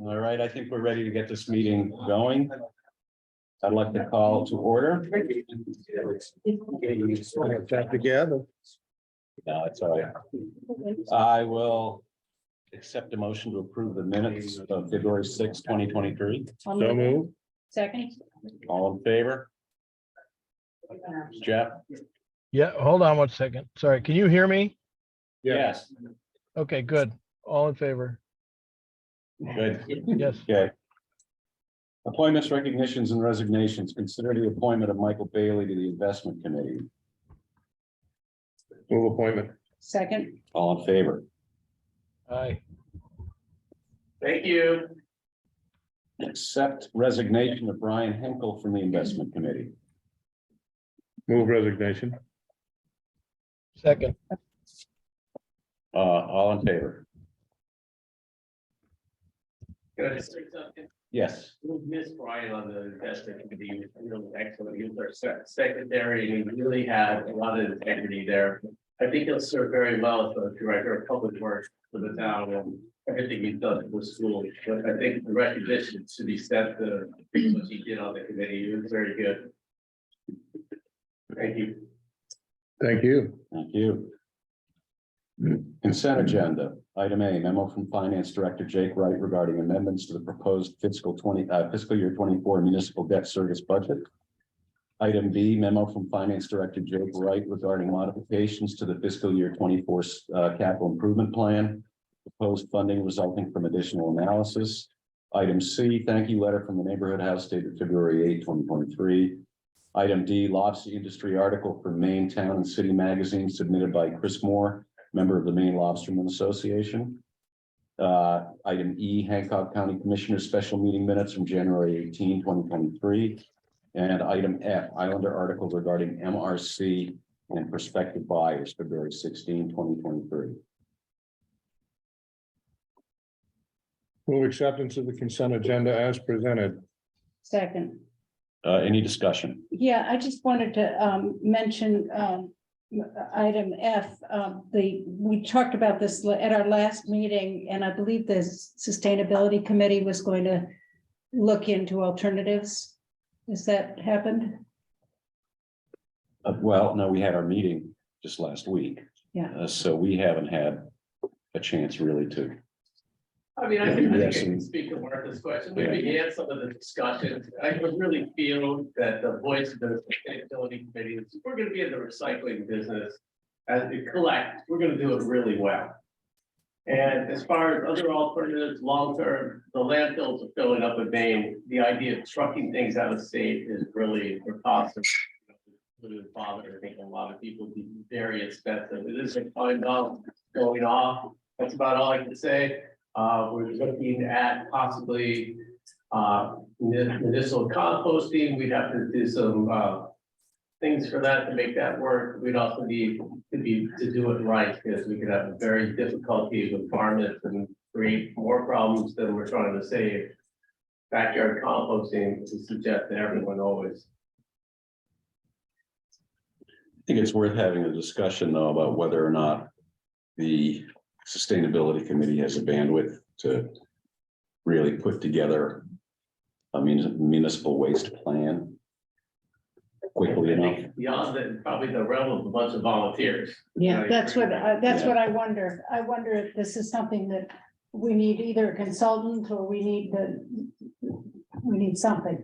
All right, I think we're ready to get this meeting going. I'd like to call to order. Chat together. No, it's all right. I will accept a motion to approve the minutes of February 6, 2023. So move. Second. All in favor? Jeff? Yeah, hold on 1 second. Sorry, can you hear me? Yes. Okay, good. All in favor? Good. Yes. Okay. Appointments, recognitions, and resignations. Consider the appointment of Michael Bailey to the Investment Committee. Move appointment. Second. All in favor? Aye. Thank you. Accept resignation of Brian Henkel from the Investment Committee. Move resignation. Second. All in favor? Can I just say something? Yes. We'll miss Brian on the investment committee. He was really excellent. He was our secretary and he really had a lot of integrity there. I think he'll serve very well as the director of public works for the town and everything he's done for the school. But I think the recognition should be sent to what he did on the committee. He was very good. Thank you. Thank you. Thank you. Consent agenda. Item A, memo from Finance Director Jake Wright regarding amendments to the proposed fiscal year 24 municipal debt service budget. Item B, memo from Finance Director Jake Wright regarding modifications to the fiscal year 24 capital improvement plan. Proposed funding resulting from additional analysis. Item C, thank you letter from the neighborhood house dated February 8, 2023. Item D, lobster industry article for Maine Town and City Magazine submitted by Chris Moore, member of the Maine Lobstermen Association. Item E, Hancock County Commissioner Special Meeting Minutes from January 18, 2023. And item F, Islander article regarding MRC and prospective buyers, February 16, 2023. Move acceptance of the consent agenda as presented. Second. Any discussion? Yeah, I just wanted to mention item F. We talked about this at our last meeting, and I believe the Sustainability Committee was going to look into alternatives. Has that happened? Well, no, we had our meeting just last week. Yeah. So we haven't had a chance really to. I mean, I think I Yes. can speak to Martha's question. We began some of the discussions. I would really feel that the voice of the sustainability committee is, if we're gonna be in the recycling business, as we collect, we're gonna do it really well. And as far as other alternatives, long-term, the landfills are filling up in Maine. The idea of trucking things out of state is really preposterous. Really bother, I think a lot of people, be very expensive. It is a fine dollar going off. That's about all I can say. We're looking at possibly medicinal composting. We'd have to do some things for that to make that work. We'd also need to do it right, because we could have a very difficulty with varmints and create more problems than we're trying to save. Backyard composting to suggest to everyone always. I think it's worth having a discussion though about whether or not the Sustainability Committee has a bandwidth to really put together a municipal waste plan quickly I enough. think beyond that, probably the realm of a bunch of volunteers. Yeah, Right. that's what I wonder. I wonder if this is something that we need either a consultant or we need something.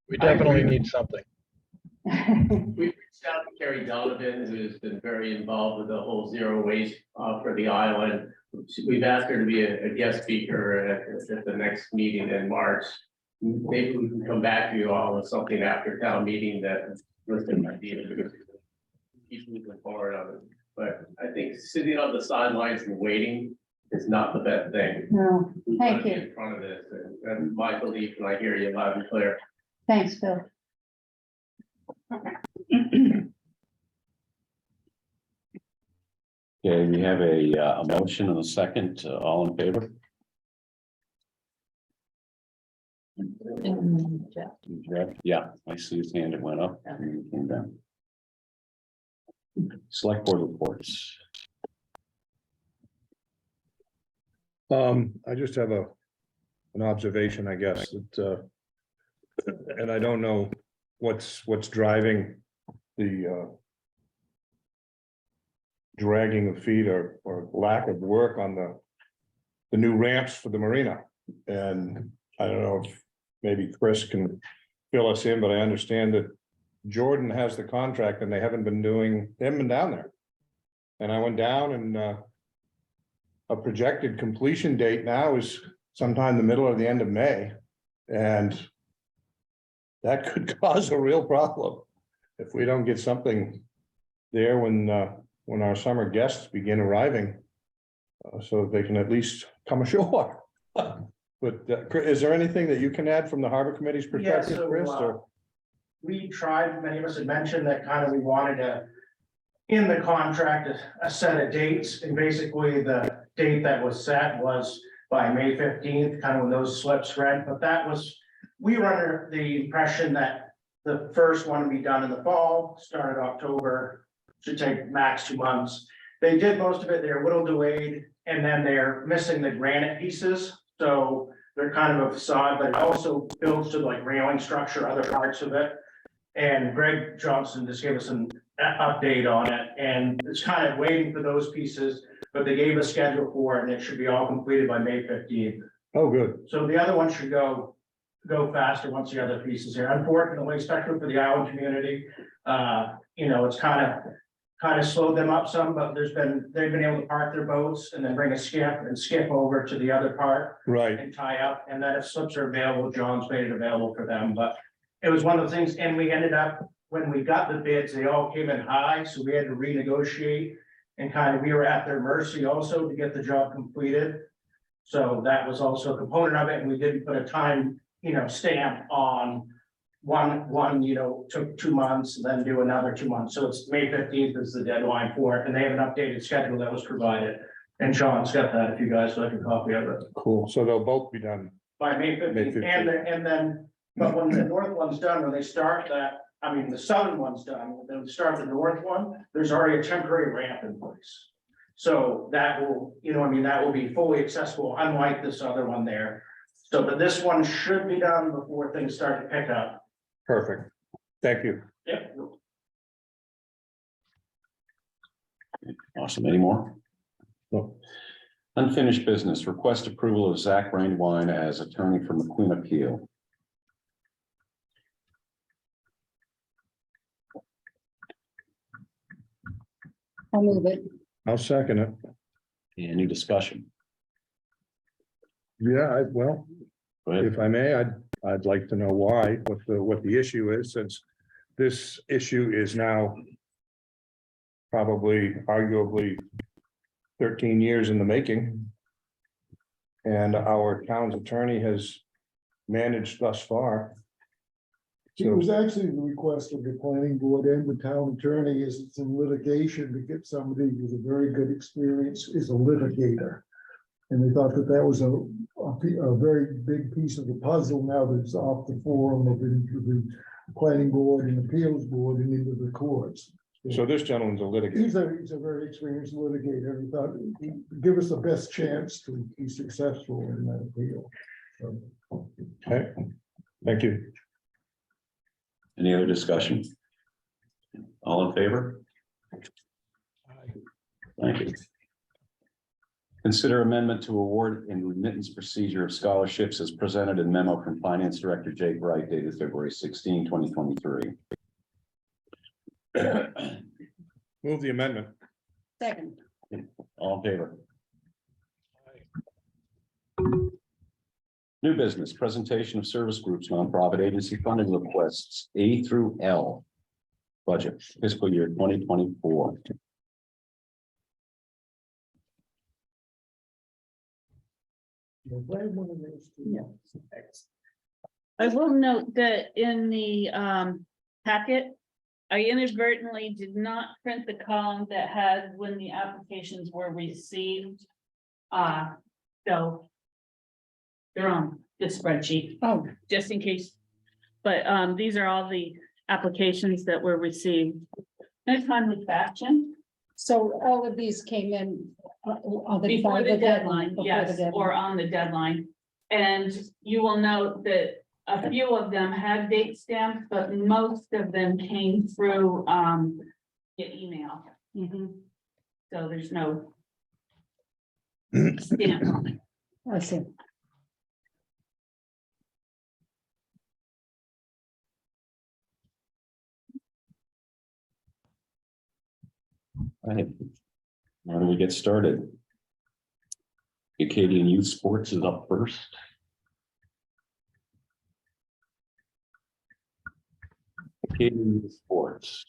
We definitely need something. We reached out to Carrie Donovan, who's been very involved with the whole zero waste for the island. We've asked her to be a guest speaker at the next meeting in March. Maybe we can come back to you all with something after town meeting that listed ideas, because keep moving forward on it. But I think sitting on the sidelines and waiting is not the best thing. No, We thank want to be you. in front of this, and that's my belief, and I hear you loud and clear. Thanks, Phil. Okay, we have a motion and a second. All in favor? Yeah, I see his hand. It went up and it came down. Select board reports. I just have an observation, I guess, that, and I don't know what's driving the, dragging of feet or lack of work on the new ramps for the marina. And I don't know if maybe Chris can fill us in, but I understand that Jordan has the contract and they haven't been down there. And I went down and, a projected completion date now is sometime the middle or the end of May. And that could cause a real problem if we don't get something there when our summer guests begin arriving, so that they can at least come ashore. But is there anything that you can add from the Harbor Committee's perspective, so, Chris? Or? We tried, many of us had mentioned that kind of we wanted to, in the contract, a set of dates, and basically the date that was set was by May 15th, kind of when those slips read, but that was, we were under the impression that the first one would be done in the fall, started October, should take max 2 months. They did most of it, they're a little delayed, and then they're missing the granite pieces, so they're kind of a facade, but it also builds to like railing structure, other parts of it. And Greg Johnson just gave us an update on it, and it's kind of waiting for those pieces, but they gave a schedule for it, and it should be all completed by May 15th. Oh, good. So the other one should go faster once the other pieces here. Unfortunately, especially for the island community, it's kind of slowed them up some, but they've been able to park their boats and then bring a skip and skip over to the other part Right. and tie up. And then if slips are available, John's made it available for them, but it was one of the things, and we ended up, when we got the bids, they all came in high, so we had to renegotiate. And kind of, we were at their mercy also to get the job completed. So that was also a component of it, and we didn't put a time, stamp on one, took 2 months, and then do another 2 months. So it's May 15th is the deadline for it, and they have an updated schedule that was provided. And Sean's got that if you guys would like a copy of it. Cool. So they'll both be done. By May 15th, and then, but when the north one's done, when they start that, the southern one's done, when they start the north one, there's already a temporary ramp in place. So that will, that will be fully accessible, unlike this other one there. So, but this one should be done before things start to pick up. Perfect. Thank you. Yep. Awesome. Any more? No. Unfinished business, request approval of Zach Brandwine as attorney for McQueen Appeal. I'll move it. I'll second it. Any discussion? Yeah, well, Go ahead. if I may, I'd like to know why, what the issue is, since this issue is now probably arguably 13 years in the making. And our town's attorney has managed thus far. It was actually the request of the planning board and the town attorney, is it's in litigation to get somebody with a very good experience as a litigator. And they thought that was a very big piece of the puzzle now that it's off the forum of into the planning board and appeals board and into the courts. So this gentleman's a litigator. He's a very experienced litigator. He thought he'd give us the best chance to be successful in that appeal. So, Okay, thank you. Any other discussion? All in favor? Thank you. Consider amendment to award and remittance procedure of scholarships as presented in memo from Finance Director Jake Wright dated February 16, 2023. Move the amendment. Second. All in favor? New business, presentation of service groups, nonprofit agency funding requests A through L. Budget fiscal year 2024. I will note that in the packet, I inadvertently did not print the column that had when the applications were received. So they're on this spreadsheet, Oh, just in case. But these are all the applications that were received. Next time with action. so all of these came in before the deadline, yes, or on the deadline. And you will note that a few of them had date stamps, but most of them came through the email. Mhm. So there's no stamp on it. I see. All right. Why don't we get started? Acadian Youth Sports is up first. Acadian Youth Sports.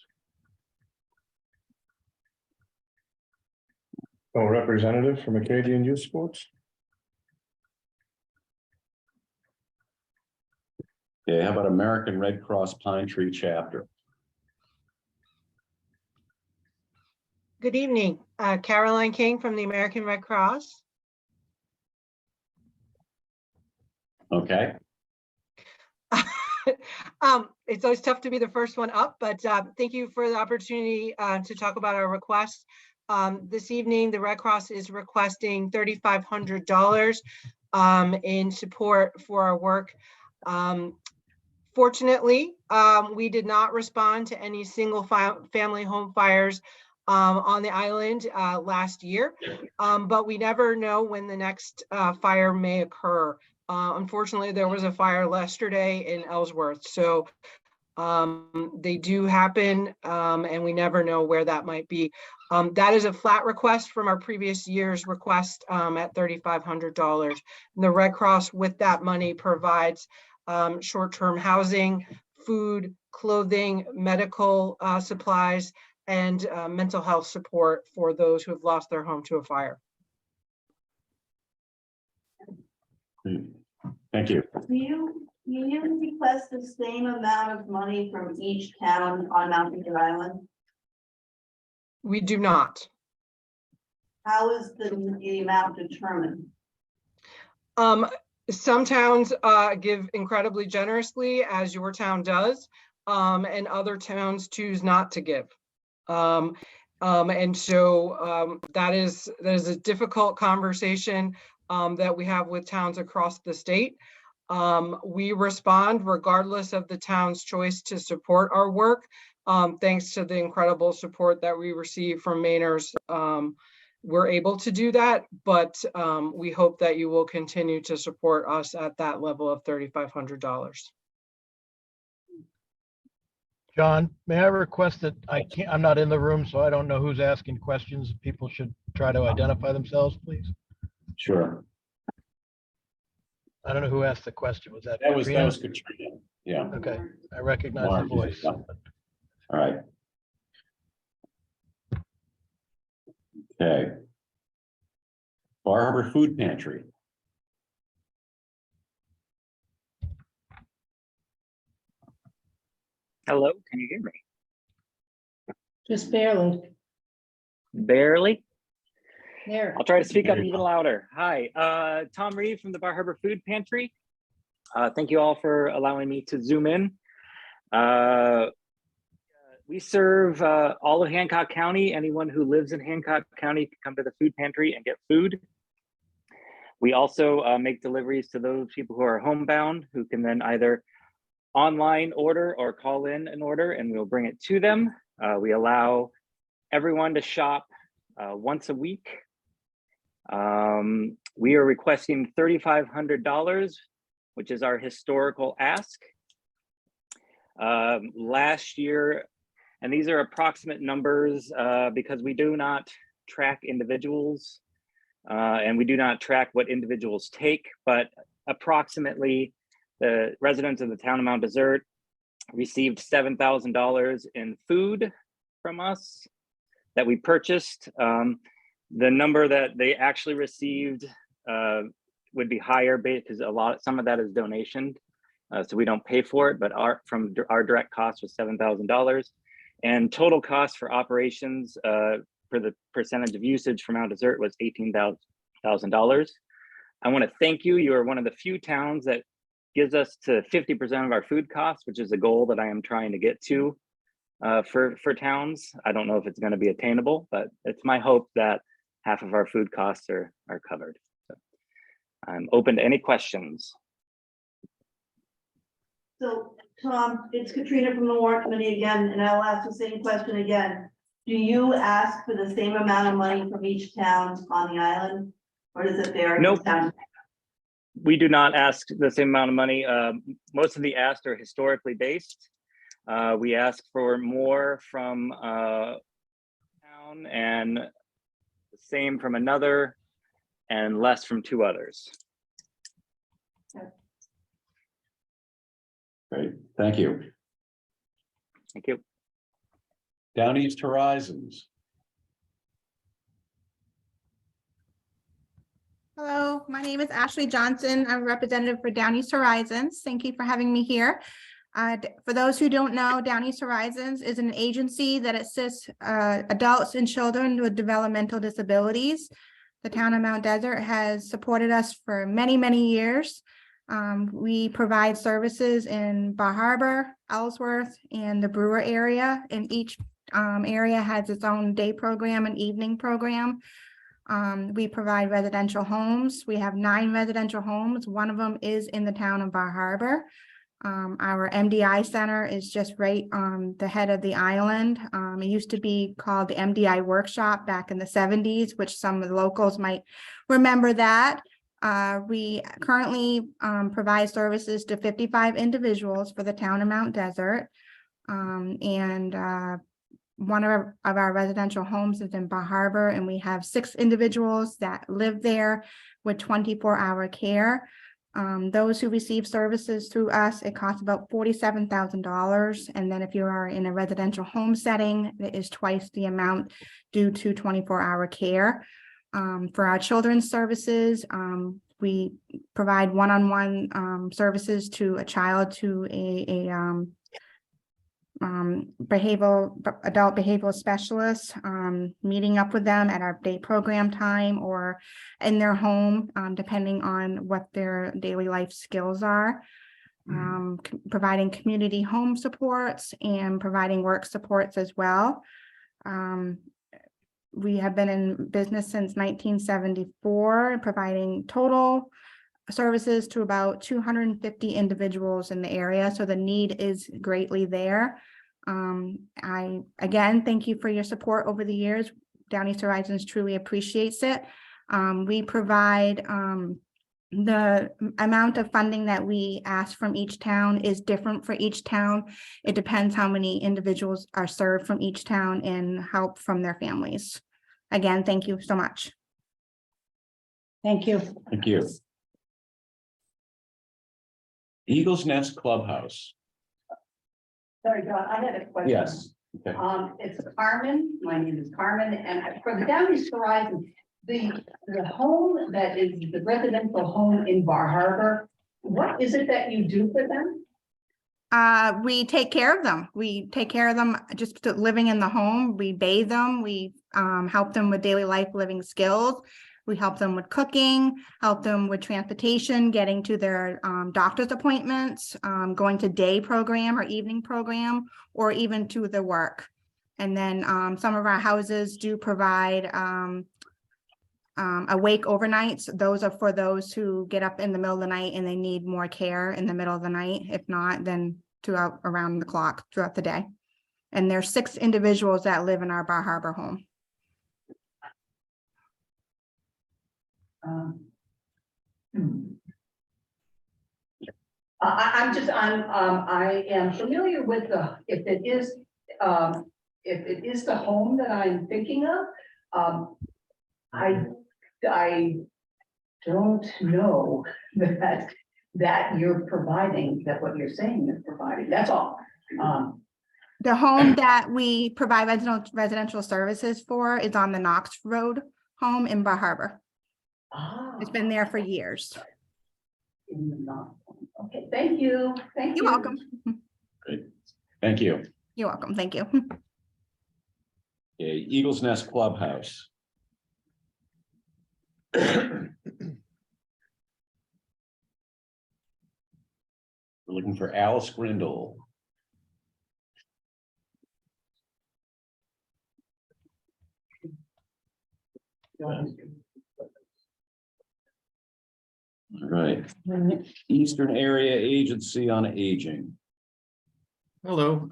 No representative from Acadian Youth Sports? Okay, how about American Red Cross Pine Tree Chapter? Good evening, Caroline King from the American Red Cross. Okay, It's always tough to be the first one up, but thank you for the opportunity to talk about our request. This evening, the Red Cross is requesting $3,500 in support for our work. Fortunately, we did not respond to any single family home fires on the island last year, but we never know when the next fire may occur. Unfortunately, there was a fire yesterday in Ellsworth, so they do happen, and we never know where that might be. That is a flat request from our previous year's request at $3,500. The Red Cross with that money provides short-term housing, food, clothing, medical supplies, and mental health support for those who have lost their home to a fire. thank you. Do you request the same amount of money from each town on Mount Peter Island? We do not. How is the amount determined? Some towns give incredibly generously, as your town does, and other towns choose not to give. And so that is a difficult conversation that we have with towns across the state. We respond regardless of the town's choice to support our work, thanks to the incredible support that we receive from Mainers. We're able to do that, but we hope that you will continue to support us at that level of $3,500. John, may I request that I'm not in the room, so I don't know who's asking questions. People should try to identify themselves, please. Sure. I don't know who asked the question. Was that? That was Katrina? Katrina. Yeah. Okay, I recognize the Mark, voice. yeah. All right. Okay. Bar Harbor Food Pantry. Hello, can you hear me? Just barely. Barely. There. I'll try to speak up even louder. Hi, Tom Reed from the Bar Harbor Food Pantry. Thank you all for allowing me to zoom in. We serve all of Hancock County. Anyone who lives in Hancock County can come to the food pantry and get food. We also make deliveries to those people who are homebound, who can then either online order or call in an order, and we'll bring it to them. We allow everyone to shop once a week. We are requesting $3,500, which is our historical ask. Last year, and these are approximate numbers because we do not track individuals and we do not track what individuals take, but approximately the residents of the town of Mount Desert received $7,000 in food from us that we purchased. The number that they actually received would be higher because some of that is donation, so we don't pay for it. But our direct cost was $7,000, and total cost for operations for the percentage of usage for Mount Desert was $18,000. I want to thank you. You are one of the few towns that gives us to 50% of our food costs, which is a goal that I am trying to get to for towns. I don't know if it's going to be attainable, but it's my hope that half of our food costs are covered. So I'm open to any questions. So, Tom, it's Katrina from the warrant committee again, and I'll ask the same question again. Do you ask for the same amount of money from each town on the island? Or does it vary? Nope. We do not ask the same amount of money. Most of the asks are historically based. We ask for more from town and the same from another and less from two others. Great, thank you. Thank you. Down East Horizons. Hello, my name is Ashley Johnson. I'm a representative for Down East Horizons. Thank you for having me here. For those who don't know, Down East Horizons is an agency that assists adults and children with developmental disabilities. The town of Mount Desert has supported us for many, many years. We provide services in Bar Harbor, Ellsworth, and the Brewer area, and each area has its own day program and evening program. We provide residential homes. We have 9 residential homes. One of them is in the town of Bar Harbor. Our MDI center is just right on the head of the island. It used to be called the MDI workshop back in the 70s, which some of the locals might remember that. We currently provide services to 55 individuals for the town of Mount Desert. One of our residential homes is in Bar Harbor, and we have 6 individuals that live there with 24-hour care. Those who receive services through us, it costs about $47,000. And then if you are in a residential home setting, it is twice the amount due to 24-hour care. For our children's services, we provide one-on-one services to a child to adult behavioral specialist, meeting up with them at our day program time or in their home, depending on what their daily life skills are. Providing community home supports and providing work supports as well. We have been in business since 1974, providing total services to about 250 individuals in the area. So the need is greatly there. I, again, thank you for your support over the years. Down East Horizons truly appreciates it. We provide the amount of funding that we ask from each town is different for each town. It depends how many individuals are served from each town and help from their families. Again, thank you so much. Thank you. Thank you. Eagles Nest Clubhouse. Sorry, John, I had a question. Yes. Okay. It's Carmen. My name is Carmen, and for the Down East Horizon, the home that is the residential home in Bar Harbor, what is it that you do for them? We take care of them. We take care of them just living in the home. We bathe them. We help them with daily life living skills. We help them with cooking, help them with transportation, getting to their doctor's appointments, going to day program or evening program, or even to their work. And then some of our houses do provide awake overnights. Those are for those who get up in the middle of the night and they need more care in the middle of the night. If not, then throughout around the clock throughout the day. And there's 6 individuals that live in our Bar Harbor home. I am familiar with if it is the home that I'm thinking of, I don't know that you're providing, that what you're saying is providing, that's all. The home that we provide residential services for is on the Knox Road home in Bar Harbor. It's been there for years. Okay, thank you. Thank you. You're welcome. Great. Thank you. You're welcome. Thank you. Okay, Eagles Nest Clubhouse. We're looking for Alice Grindle. All right, Eastern Area Agency on Aging. Hello,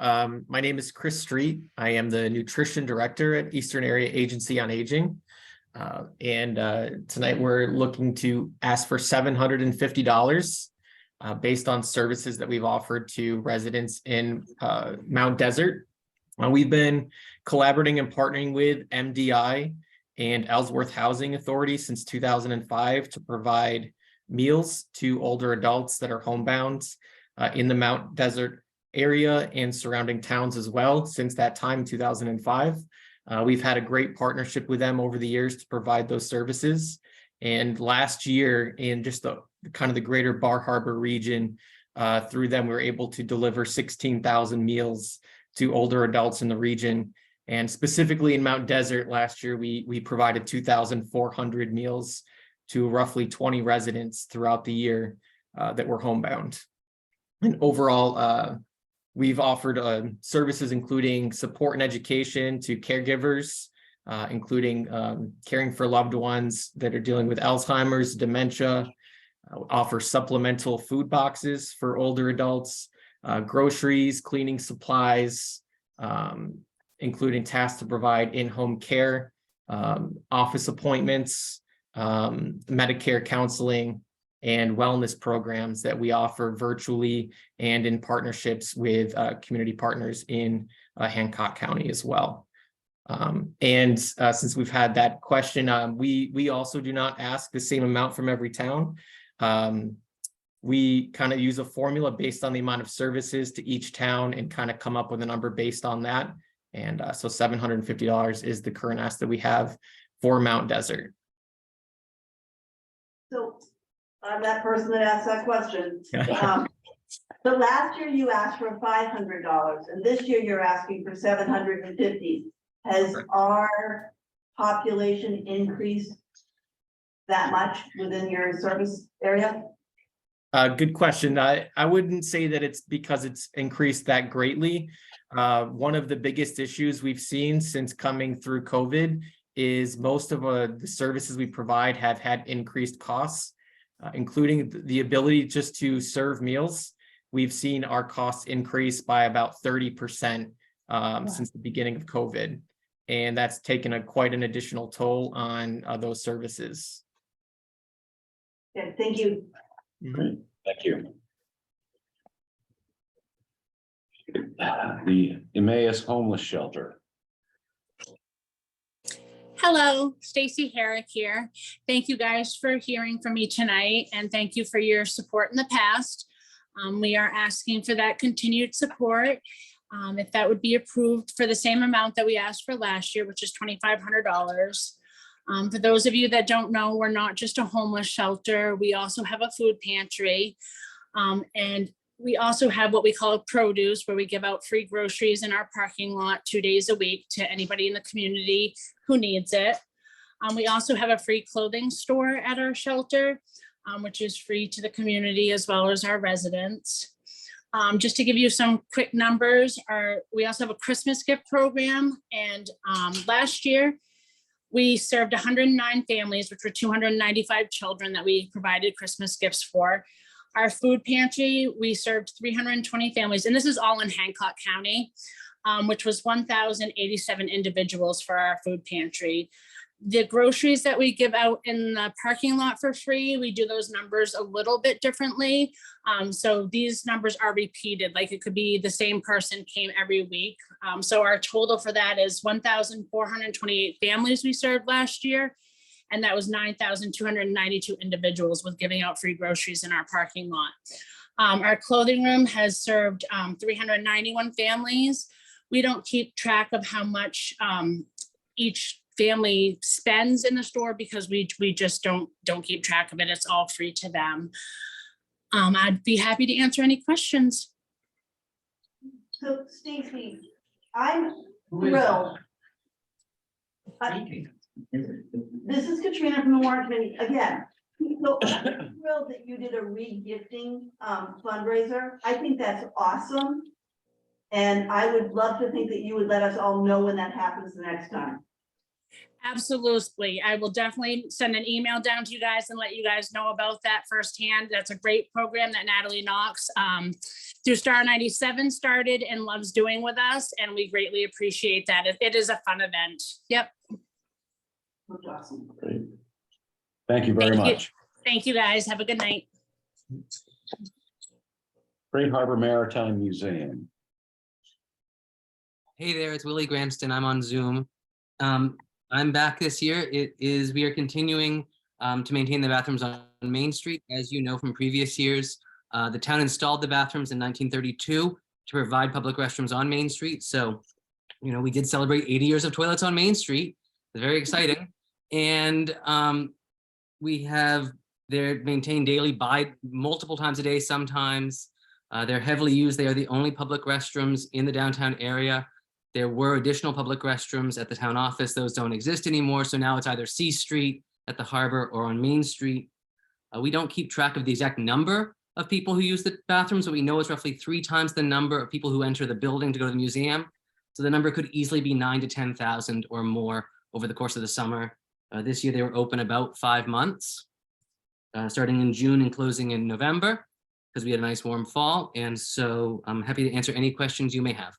my name is Chris Street. I am the nutrition director at Eastern Area Agency on Aging. Tonight we're looking to ask for $750 based on services that we've offered to residents in Mount Desert. We've been collaborating and partnering with MDI and Ellsworth Housing Authority since 2005 to provide meals to older adults that are homebound in the Mount Desert area and surrounding towns as well. Since that time, 2005, we've had a great partnership with them over the years to provide those services. And last year, in just the kind of the greater Bar Harbor region, through them, we were able to deliver 16,000 meals to older adults in the region. And specifically in Mount Desert last year, we provided 2,400 meals to roughly 20 residents throughout the year that were homebound. And overall, we've offered services including support and education to caregivers, including caring for loved ones that are dealing with Alzheimer's, dementia, offer supplemental food boxes for older adults, groceries, cleaning supplies, including tasks to provide in-home care, office appointments, Medicare counseling, and wellness programs that we offer virtually and in partnerships with community partners in Hancock County as well. Since we've had that question, we also do not ask the same amount from every town. We kind of use a formula based on the amount of services to each town and kind of come up with a number based on that. And so $750 is the current ask that we have for Mount Desert. So I'm that person that asked that question. So last year you asked for $500 and this year you're asking for $750. Has our population increased that much within your service area? Good question. I wouldn't say that it's because it's increased that greatly. One of the biggest issues we've seen since coming through COVID is most of the services we provide have had increased costs, including the ability just to serve meals. We've seen our costs increase by about 30% since the beginning of COVID. And that's taken quite an additional toll on those services. Okay, thank you. Great, thank you. The Emmaus Homeless Shelter. Hello, Stacy Herrick here. Thank you guys for hearing from me tonight and thank you for your support in the past. We are asking for that continued support. If that would be approved for the same amount that we asked for last year, which is $2,500. For those of you that don't know, we're not just a homeless shelter. We also have a food pantry. And we also have what we call produce, where we give out free groceries in our parking lot 2 days a week to anybody in the community who needs it. We also have a free clothing store at our shelter, which is free to the community as well as our residents. Just to give you some quick numbers, we also have a Christmas gift program. And last year, we served 109 families, which were 295 children that we provided Christmas gifts for. Our food pantry, we served 320 families, and this is all in Hancock County, which was 1,087 individuals for our food pantry. The groceries that we give out in the parking lot for free, we do those numbers a little bit differently. So these numbers are repeated, like it could be the same person came every week. So our total for that is 1,428 families we served last year. And that was 9,292 individuals with giving out free groceries in our parking lot. Our clothing room has served 391 families. We don't keep track of how much each family spends in the store because we just don't keep track of it. It's all free to them. I'd be happy to answer any questions. So Stacy, I'm thrilled. This is Katrina from the Warren Committee again. So I'm thrilled that you did a re-gifting fundraiser. I think that's awesome. And I would love to think that you would let us all know when that happens the next time. Absolutely. I will definitely send an email down to you guys and let you guys know about that firsthand. That's a great program that Natalie Knox through Star 97 started and loves doing with us. And we greatly appreciate that. It is a fun event. Yep. That's awesome. Great. Thank you very Thank you. much. Thank you, guys. Have a good night. Great Harbor Maritime Museum. Hey there, it's Willie Granston. I'm on Zoom. I'm back this year. We are continuing to maintain the bathrooms on Main Street. As you know from previous years, the town installed the bathrooms in 1932 to provide public restrooms on Main Street. So, you know, we did celebrate 80 years of toilets on Main Street. It's very exciting. And they're maintained daily by multiple times a day sometimes. They're heavily used. They are the only public restrooms in the downtown area. There were additional public restrooms at the town office. Those don't exist anymore. So now it's either C Street at the harbor or on Main Street. We don't keep track of the exact number of people who use the bathrooms, but we know it's roughly 3 times the number of people who enter the building to go to the museum. So the number could easily be 9,000 to 10,000 or more over the course of the summer. This year they were open about 5 months, starting in June and closing in November, because we had a nice warm fall. And so I'm happy to answer any questions you may have.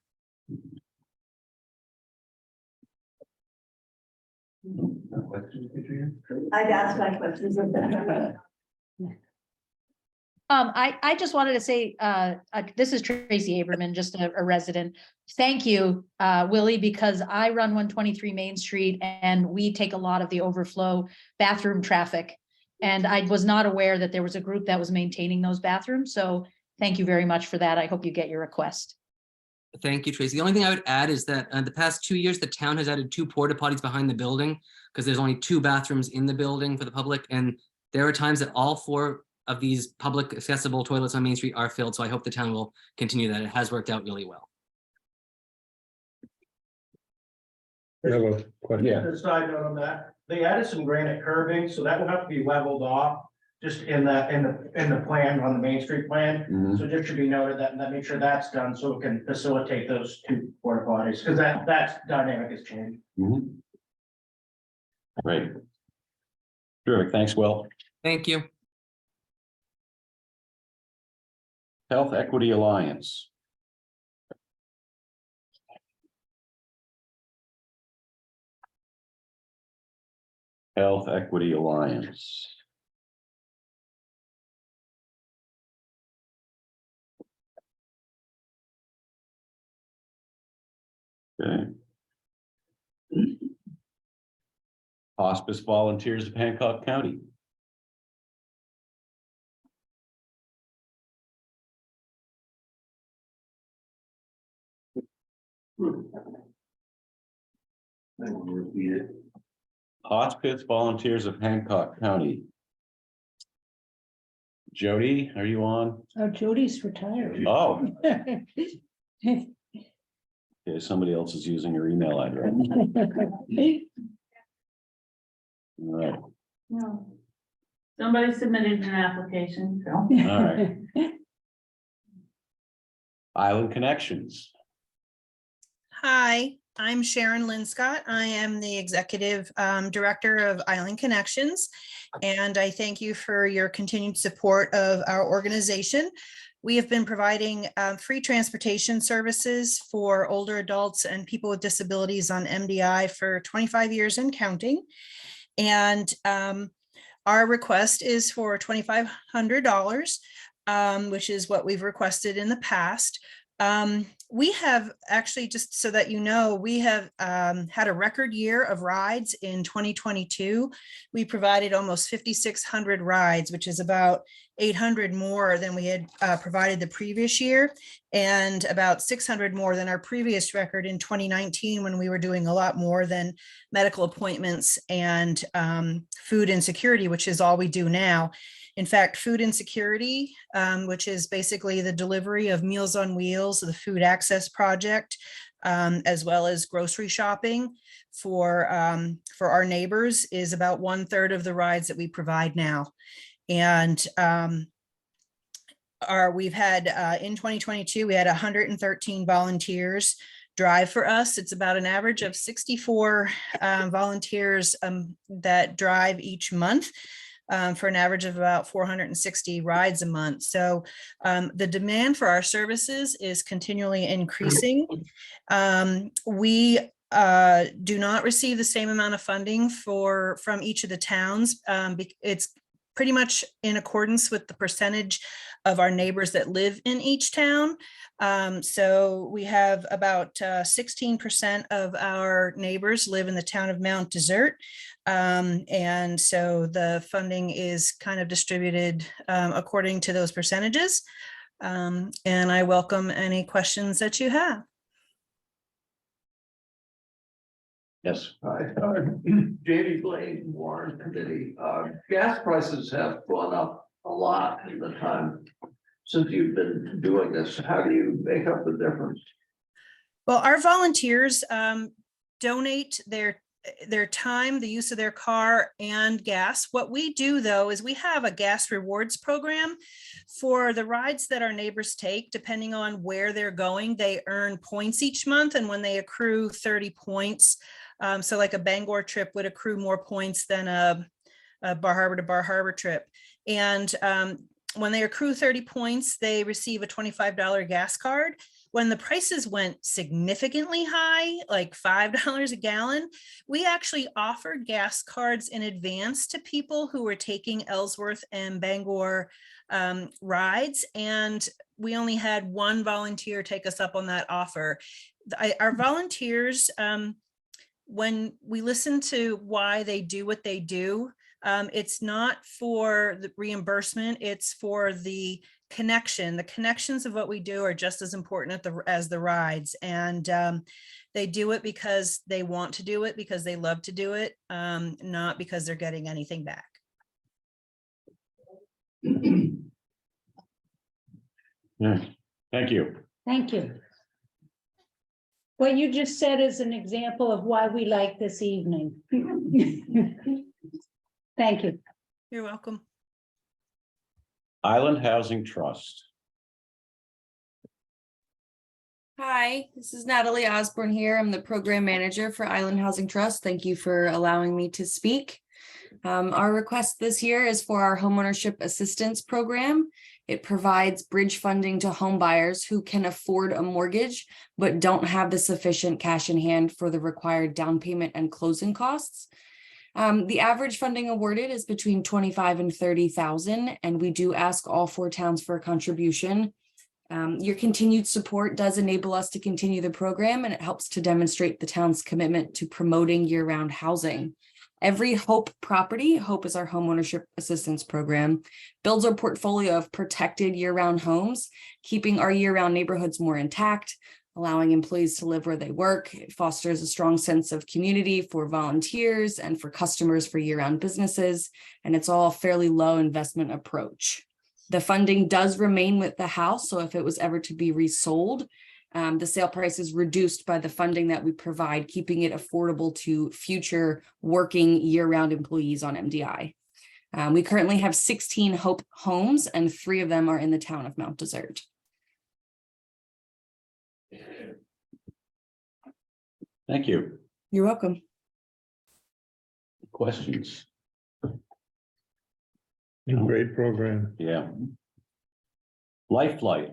I've asked my questions. I just wanted to say, this is Tracy Aberman, just a resident. Thank you, Willie, because I run 123 Main Street and we take a lot of the overflow bathroom traffic. And I was not aware that there was a group that was maintaining those bathrooms. So thank you very much for that. I hope you get your request. Thank you, Tracy. The only thing I would add is that the past 2 years, the town has added 2 porta potties behind the building because there's only 2 bathrooms in the building for the public. And there are times that all 4 of these public accessible toilets on Main Street are filled. So I hope the town will continue that. It has worked out really well. You have a question? Yeah. A side note on that, they added some granite curbing, so that will have to be leveled off. Just in the plan on the Main Street plan, Mhm. so just should be noted that make sure that's done so it can facilitate those 2 porta potties, because that dynamic has changed. Mhm. Great. Terrific. Thanks, Will. Thank you. Health Equity Alliance. Health Equity Alliance. Okay. Hospice Volunteers of Hancock County. Hospice Volunteers of Hancock County. Jody, are you on? Oh, Jody's retired. Oh, okay, somebody else is using your email address. All right, No. Somebody submitted an application, so. all right. Island Connections. Hi, I'm Sharon Linscott. I am the Executive Director of Island Connections, and I thank you for your continued support of our organization. We have been providing free transportation services for older adults and people with disabilities on MDI for 25 years and counting. And our request is for $2,500, which is what we've requested in the past. We have actually, just so that you know, we have had a record year of rides in 2022. We provided almost 5,600 rides, which is about 800 more than we had provided the previous year, and about 600 more than our previous record in 2019, when we were doing a lot more than medical appointments and food insecurity, which is all we do now. In fact, food insecurity, which is basically the delivery of Meals on Wheels, the food access project, as well as grocery shopping for our neighbors, is about 1/3 of the rides that we provide now. And we've had in 2022, we had 113 volunteers drive for us. It's about an average of 64 volunteers that drive each month. For an average of about 460 rides a month. So the demand for our services is continually increasing. We do not receive the same amount of funding from each of the towns. It's pretty much in accordance with the percentage of our neighbors that live in each town. So we have about 16% of our neighbors live in the town of Mount Desert. And so the funding is kind of distributed according to those percentages. And I welcome any questions that you have. Yes. Jamie Blaine, Warren Committee. Gas prices have gone up a lot in the time since you've been doing this. How do you make up the difference? Well, our volunteers donate their time, the use of their car and gas. What we do though, is we have a gas rewards program for the rides that our neighbors take, depending on where they're going, they earn points each month. And when they accrue 30 points, so like a Bangor trip would accrue more points than a Bar Harbor to Bar Harbor trip. And when they accrue 30 points, they receive a $25 gas card. When the prices went significantly high, like $5 a gallon, we actually offered gas cards in advance to people who were taking Ellsworth and Bangor rides. And we only had one volunteer take us up on that offer. Our volunteers, when we listen to why they do what they do, it's not for the reimbursement, it's for the connection. The connections of what we do are just as important as the rides. And they do it because they want to do it, because they love to do it, not because they're getting anything back. Yeah, thank you. Thank you. What you just said is an example of why we like this evening. Thank you. You're welcome. Island Housing Trust. Hi, this is Natalie Osborne here. I'm the program manager for Island Housing Trust. Thank you for allowing me to speak. Our request this year is for our homeownership assistance program. It provides bridge funding to home buyers who can afford a mortgage, but don't have the sufficient cash in hand for the required down payment and closing costs. The average funding awarded is between 25 and 30,000, and we do ask all 4 towns for a contribution. Your continued support does enable us to continue the program, and it helps to demonstrate the town's commitment to promoting year-round housing. Every HOPE property, HOPE is our homeownership assistance program, builds a portfolio of protected year-round homes, keeping our year-round neighborhoods more intact, allowing employees to live where they work. It fosters a strong sense of community for volunteers and for customers for year-round businesses, and it's all a fairly low investment approach. The funding does remain with the house, so if it was ever to be resold, the sale price is reduced by the funding that we provide, keeping it affordable to future working year-round employees on MDI. We currently have 16 HOPE homes, and 3 of them are in the town of Mount Desert. Thank you. You're welcome. Questions? Great program. Yeah. Lifelight.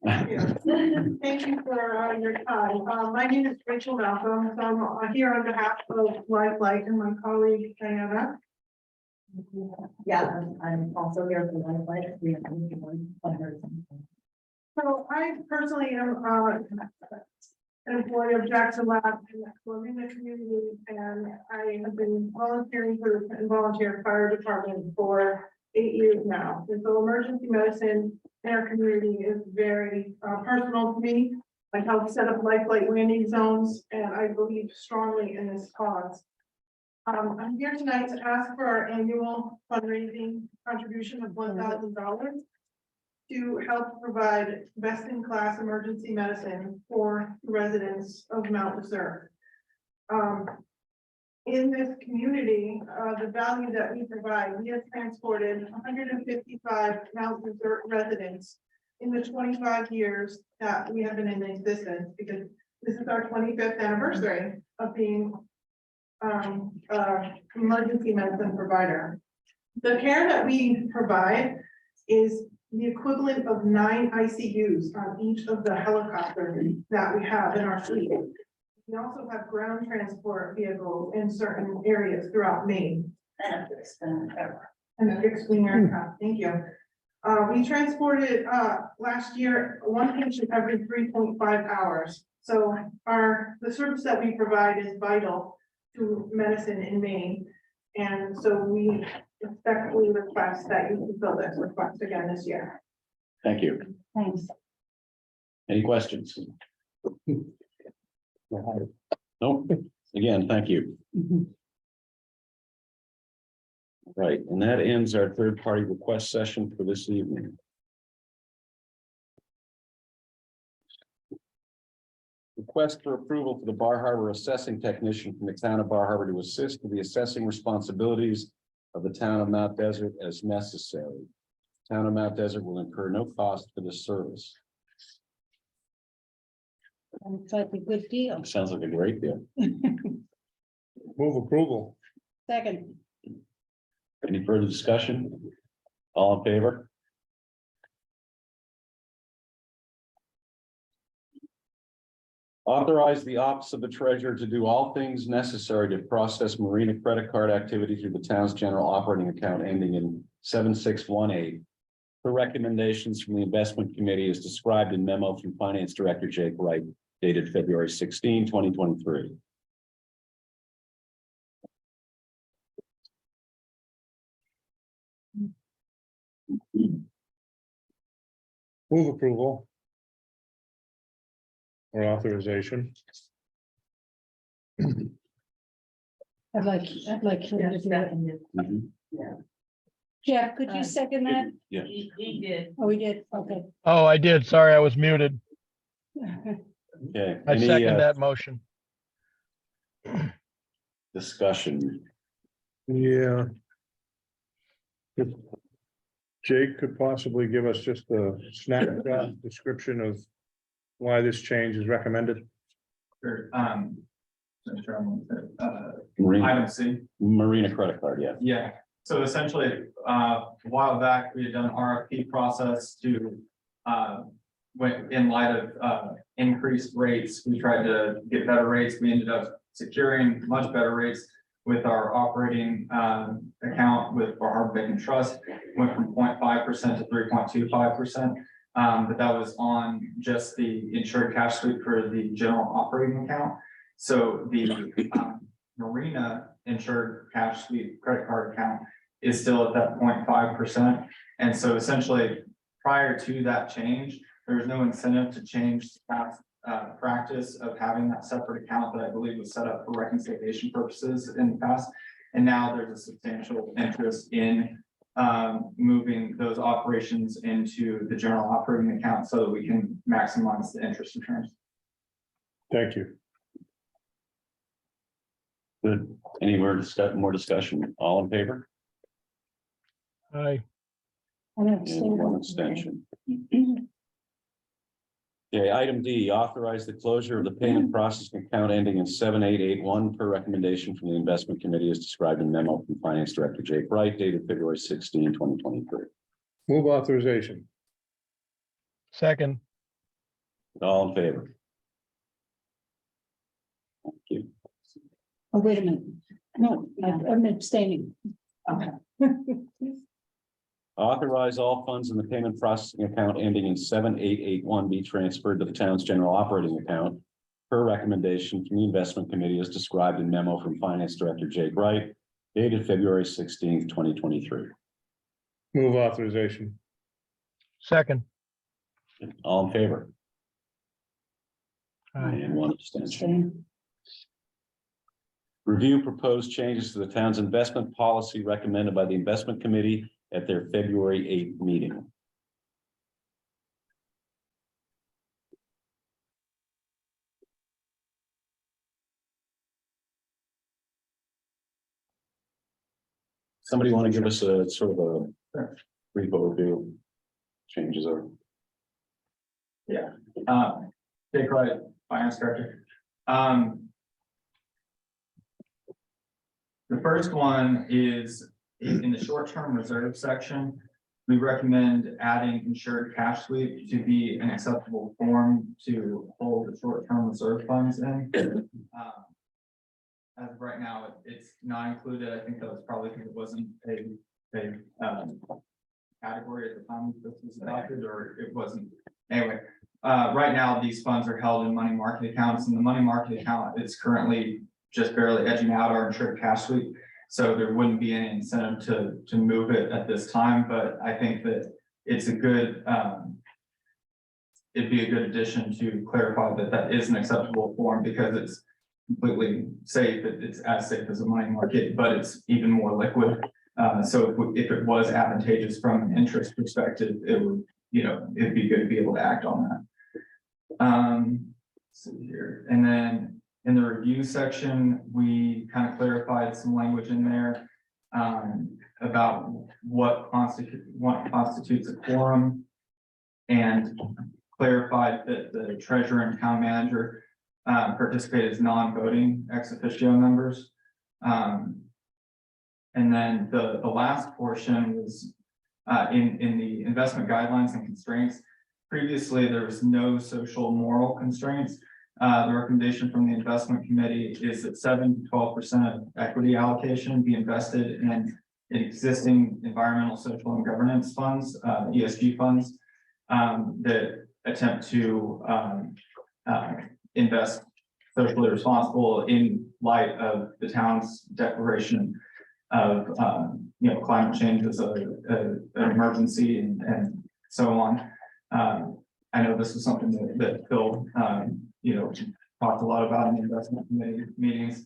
Thank you for your time. My name is Rachel Malcolm. So I'm here on behalf of Lifelight and my colleague Diana. Yeah, I'm also here for Lifelight. So I personally am an employee of Jackson Lab in the community, and I have been volunteering for the volunteer fire department for 8 years now. And so emergency medicine in our community is very personal to me. I helped set up Lifelight landing zones, and I believe strongly in this cause. I'm here tonight to ask for our annual fundraising contribution of $1,000 to help provide best-in-class emergency medicine for the residents of Mount Desert. In this community, the value that we provide, we have transported 155 Mount Desert residents in the 25 years that we have been in existence, because this is our 25th anniversary of being emergency medicine provider. The care that we provide is the equivalent of 9 ICUs on each of the helicopters that we have in our fleet. We also have ground transport vehicles in certain areas throughout Maine. And a fixed wing aircraft, thank you. We transported last year one patient every 3.5 hours. So the service that we provide is vital to medicine in Maine. And so we respectfully request that you fulfill this request again this year. Thank you. Thanks. Any questions? Nope. Again, thank you. Right, and that ends our third-party request session for this evening. Request for approval for the Bar Harbor assessing technician from the town of Bar Harbor to assist with the assessing responsibilities of the town of Mount Desert as necessary. Town of Mount Desert will incur no cost for this service. Sounds like a good deal. Sounds like a great deal. Move approval. Second. Any further discussion? All in favor? Authorize the office of the treasurer to do all things necessary to process Marina credit card activity through the town's general operating account ending in 7618. For recommendations from the investment committee as described in memo from Finance Director Jake Wright dated February 16, 2023. Move approval. Or authorization. I'd like him to do it. Mhm. Jeff, could you second that? Yeah. He did. Oh, we did, okay. Oh, I did. Sorry, I was muted. Okay. I Any, second that motion. discussion? Yeah. If Jake could possibly give us just a snapshot description of why this change is recommended. Sure, Marina, item C. Marina credit card, yeah. Yeah, so essentially, a while back, we had done an RFP process to, when, in light of, increased rates, we tried to get better rates. We ended up securing much better rates with our operating, account with our Harbor Bank and Trust, went from 0.5% to 3.25%. But that was on just the insured cash sweep for the general operating account. So the Marina insured cash sweep credit card account is still at that 0.5%. And so essentially, prior to that change, there was no incentive to change the past practice of having that separate account that I believe was set up for reconciliation purposes in the past. And now there's a substantial interest in moving those operations into the general operating account so that we can maximize the interest returns. Thank you. Good. Any more discussion? All in favor? Aye. And one abstention. Okay, item D, authorize the closure of the payment processing account ending in 7881 per recommendation from the investment committee as described in memo from Finance Director Jake Wright dated February 16, 2023. Move authorization. Second. All in favor? Thank you. Oh, wait a minute. No, I'm abstaining. Okay. Authorize all funds in the payment processing account ending in 7881 be transferred to the town's general operating account per recommendation from the investment committee as described in memo from Finance Director Jake Wright dated February 16, 2023. Move authorization. Second. All in favor? Aye. And one abstention. Review proposed changes to the town's investment policy recommended by the investment committee at their February 8th meeting. Somebody want to give us a sort of a brief overview? Changes are. Yeah, Jake Wright, Finance Director. The first one is in the short-term reserve section. We recommend adding insured cash sweep to be an acceptable form to hold the short-term reserve funds in. As of right now, it's not included. I think that was probably because it wasn't a category at the time this was adopted, or it wasn't. Anyway, right now, these funds are held in money market accounts, and the money market account is currently just barely edging out our insured cash sweep. So there wouldn't be any incentive to move it at this time, but I think that it's a good, it'd be a good addition to clarify that that is an acceptable form, because it's completely safe. It's as safe as a money market, but it's even more liquid. So if it was advantageous from an interest perspective, it would, it'd be good to be able to act on that. Let's see here, and then in the review section, we kind of clarified some language in there about what constitutes a quorum, and clarified that the treasurer and town manager participate as non-voting ex officio members. And then the last portion was in the investment guidelines and constraints. Previously, there was no social moral constraints. The recommendation from the investment committee is that 7 to 12% of equity allocation be invested in existing environmental, social, and governance funds, ESG funds, that attempt to invest socially responsible in light of the town's declaration of climate change as an emergency and so on. I know this is something that Phil talked a lot about in the investment committee meetings.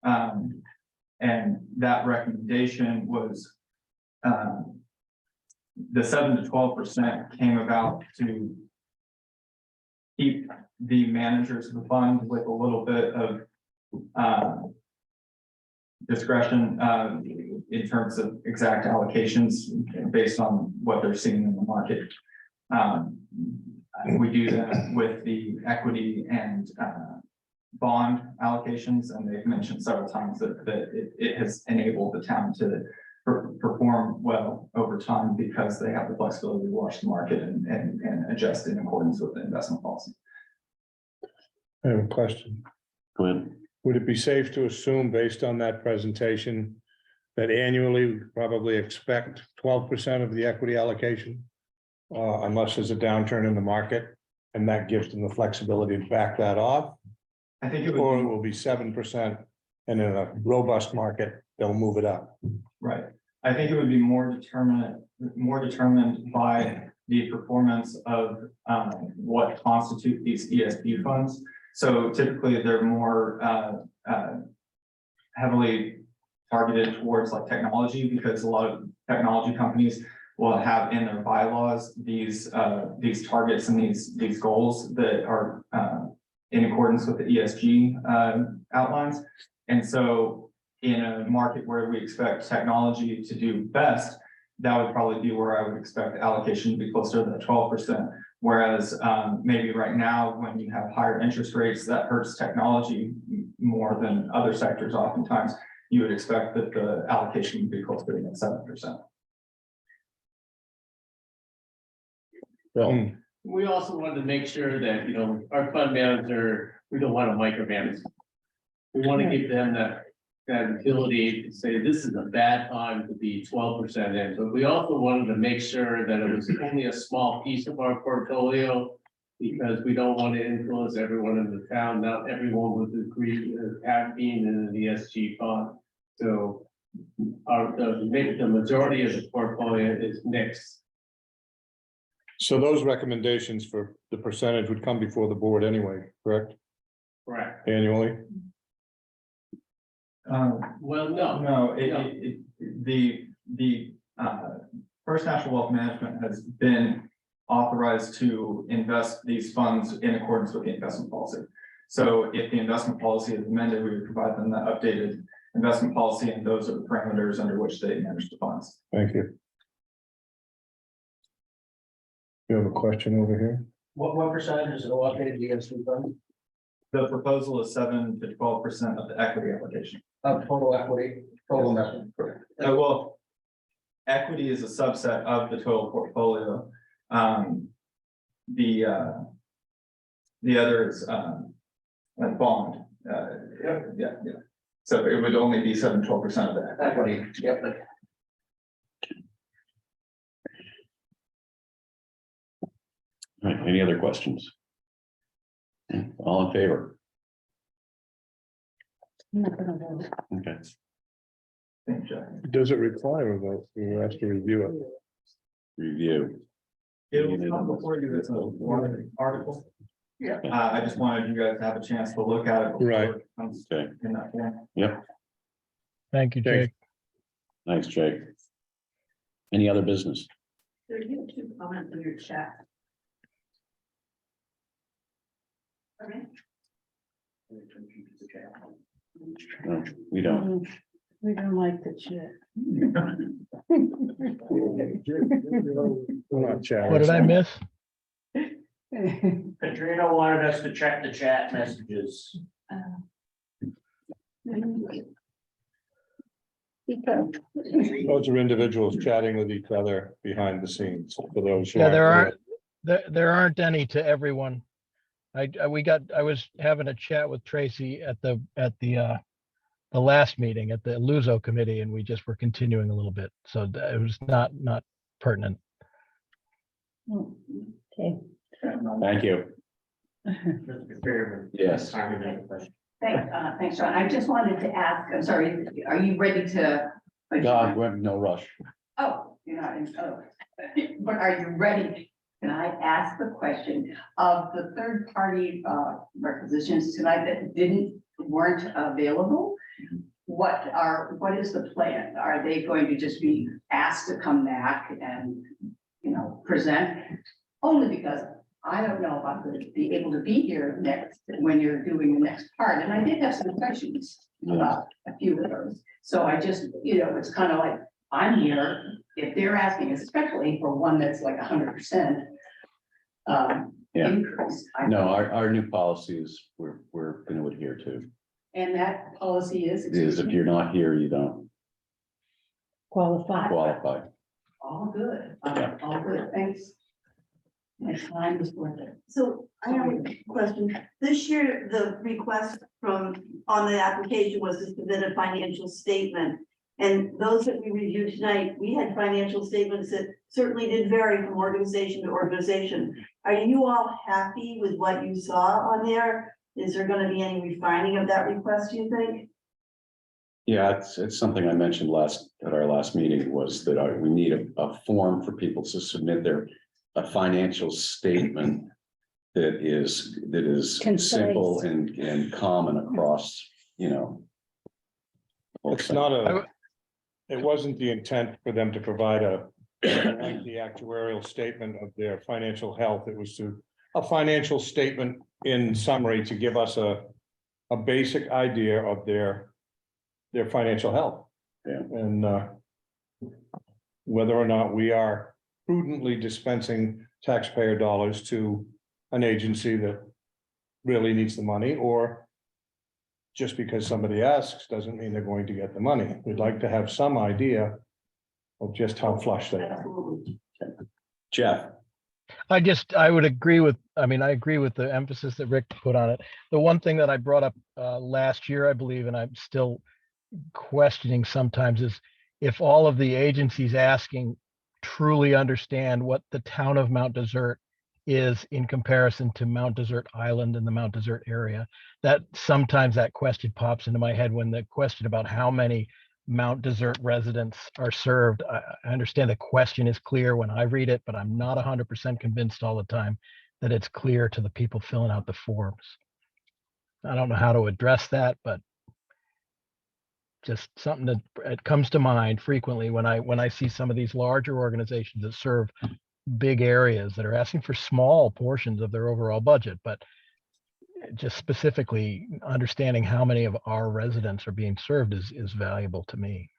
And that recommendation was the 7 to 12% came about to keep the managers of the fund with a little bit of discretion in terms of exact allocations based on what they're seeing in the market. We do that with the equity and bond allocations, and they've mentioned several times that it has enabled the town to perform well over time, because they have the flexibility to watch the market and adjust in accordance with the investment policy. I have a question. Go ahead. Would it be safe to assume, based on that presentation, that annually we probably expect 12% of the equity allocation? Unless there's a downturn in the market, and that gives them the flexibility to back that off? I think it will be 7%, and in a robust market, they'll move it up. Right. I think it would be more determined by the performance of what constitute these ESG funds. So typically they're more heavily targeted towards like technology, because a lot of technology companies will have in their bylaws these targets and these goals that are in accordance with the ESG outlines. And so in a market where we expect technology to do best, that would probably be where I would expect allocation to be closer to the 12%. Whereas maybe right now, when you have higher interest rates, that hurts technology more than other sectors. Oftentimes, you would expect that the allocation would be closer to 7%. We also wanted to make sure that, our fund manager, we don't want to micromanage. We want to give them that ability to say, this is a bad time to be 12% in, but we also wanted to make sure that it was only a small piece of our portfolio, because we don't want to influence everyone in the town. Not everyone would agree with being in an ESG fund. So the majority of the portfolio is mixed. So those recommendations for the percentage would come before the board anyway, correct? Correct. Annually? Well, no. The First National Wealth Management has been authorized to invest these funds in accordance with the investment policy. So if the investment policy is amended, we would provide them the updated investment policy, and those are the parameters under which they manage the funds. Thank you. You have a question over here? What percentage is allocated to ESP funds The proposal is 7 to 12% of the equity allocation. of total equity, total investment? Well, equity is a subset of the total portfolio. The other is like bond. Yeah. So it would only be 7 to 12% of the equity. Yep. All right, any other questions? All in favor? I'm not gonna vote. Okay. Thank you. Does it require a vote? We have to review it. Review. It will come before you, it's a warrant article. Yeah. I just wanted you guys to have a chance to look at it. before Right. it comes Okay. in that form. Yep. Thank you, Thanks. Jake. Thanks, Jake. Any other business? There you have 2 comments in your chat. Okay. No, we don't. We don't like the chat. We're not chatting. What did I miss? Katrina wanted us to check the chat messages. Those are individuals chatting with each other behind the scenes. For those who Yeah, there aren't there aren't any to everyone. I was having a chat with Tracy at the last meeting at the Luso committee, and we just were continuing a little bit. So it was not pertinent. Okay. Thank you. Yes. Thanks, John. I just wanted to ask, I'm sorry, are you ready to? God, we have no rush. Oh, you're not in, oh, but are you ready? Can I ask the question of the third party requisitions tonight that weren't available? What is the plan? Are they going to just be asked to come back and, present? Only because I don't know if I'm going to be able to be here next, when you're doing the next part. And I did have some questions about a few of those. So I just, it's kind of like, I'm here, if they're asking, especially for one that's like 100%. Yeah. Increase. No, our new policies, we're going to adhere to. And that policy is. Is if you're not here, you don't Qualify. qualify. All good, Yeah. all good, thanks. My time is worth it. So I have a question. This year, the request on the application was to submit a financial statement. And those that we reviewed tonight, we had financial statements that certainly did vary from organization to organization. Are you all happy with what you saw on there? Is there going to be any refining of that request, do you think? Yeah, it's something I mentioned at our last meeting was that we need a form for people to submit a financial statement that is Concise. simple and common across, It's not it wasn't the intent for them to provide a lengthy actuarial statement of their financial health. It was a financial statement in summary to give us a basic idea of their financial health. Yeah. And whether or not we are prudently dispensing taxpayer dollars to an agency that really needs the money, or just because somebody asks doesn't mean they're going to get the money. We'd like to have some idea of just how flush they are. Jeff. I would agree with, I agree with the emphasis that Rick put on it. The one thing that I brought up last year, I believe, and I'm still questioning sometimes, is if all of the agencies asking truly understand what the town of Mount Desert is in comparison to Mount Desert Island and the Mount Desert area. That sometimes that question pops into my head when the question about how many Mount Desert residents are served. I understand the question is clear when I read it, but I'm not 100% convinced all the time that it's clear to the people filling out the forms. I don't know how to address that, but just something that it comes to mind frequently when I see some of these larger organizations that serve big areas that are asking for small portions of their overall budget, but just specifically understanding how many of our residents are being served is valuable to me.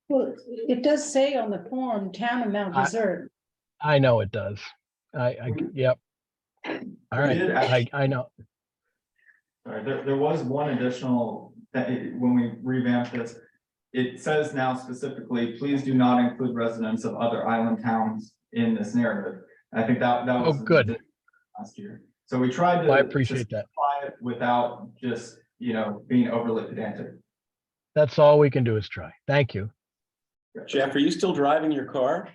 Well, it does say on the form, town of Mount Desert. I know it does. Yep. All right, did actually- I know. Sorry, there was one additional, when we revamped this, it says now specifically, please do not include residents of other island towns in this narrative. And I think that Oh, was. good. Last year, so we tried to. I appreciate that. Simplify it without just, being overly pedantic. That's all we can do is try. Thank you. Jeff, are you still driving your car?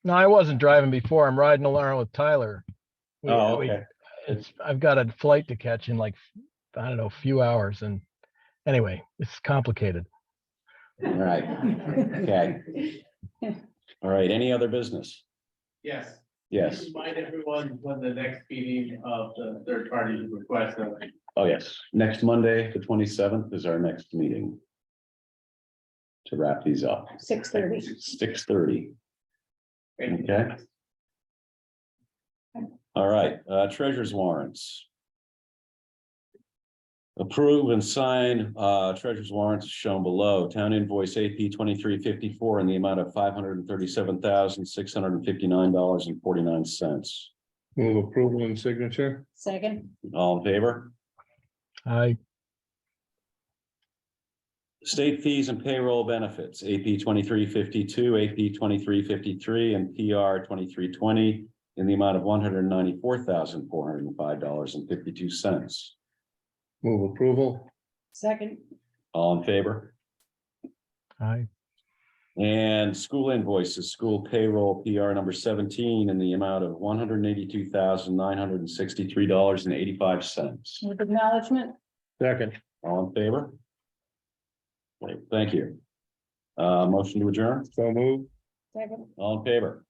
No, I wasn't driving before. I'm riding along with Tyler. Oh, okay. I've got a flight to catch in like, I don't know, a few hours. And anyway, it's complicated. All right. Okay. All right. Any other business? Yes. Yes. Remind everyone when the next meeting of the third party request. Oh, yes. Next Monday, the 27th is our next meeting. To wrap these up. 6:30. 6:30. Okay. All right, treasurer's warrants. Approve and sign treasurer's warrants shown below. Town invoice AP 2354 in the amount of $537,659.49. Move approval and signature. Second. All in favor? Aye. State fees and payroll benefits, AP 2352, AP 2353, and PR 2320 in the amount of $194,405.52. Move approval. Second. All in favor? Aye. And school invoices, school payroll PR number 17 in the amount of $182,963.85. With acknowledgement. Second. All in favor? Okay, thank you. Motion to adjourn? So move. Second. All in favor?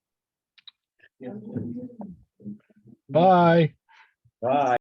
Bye. Bye.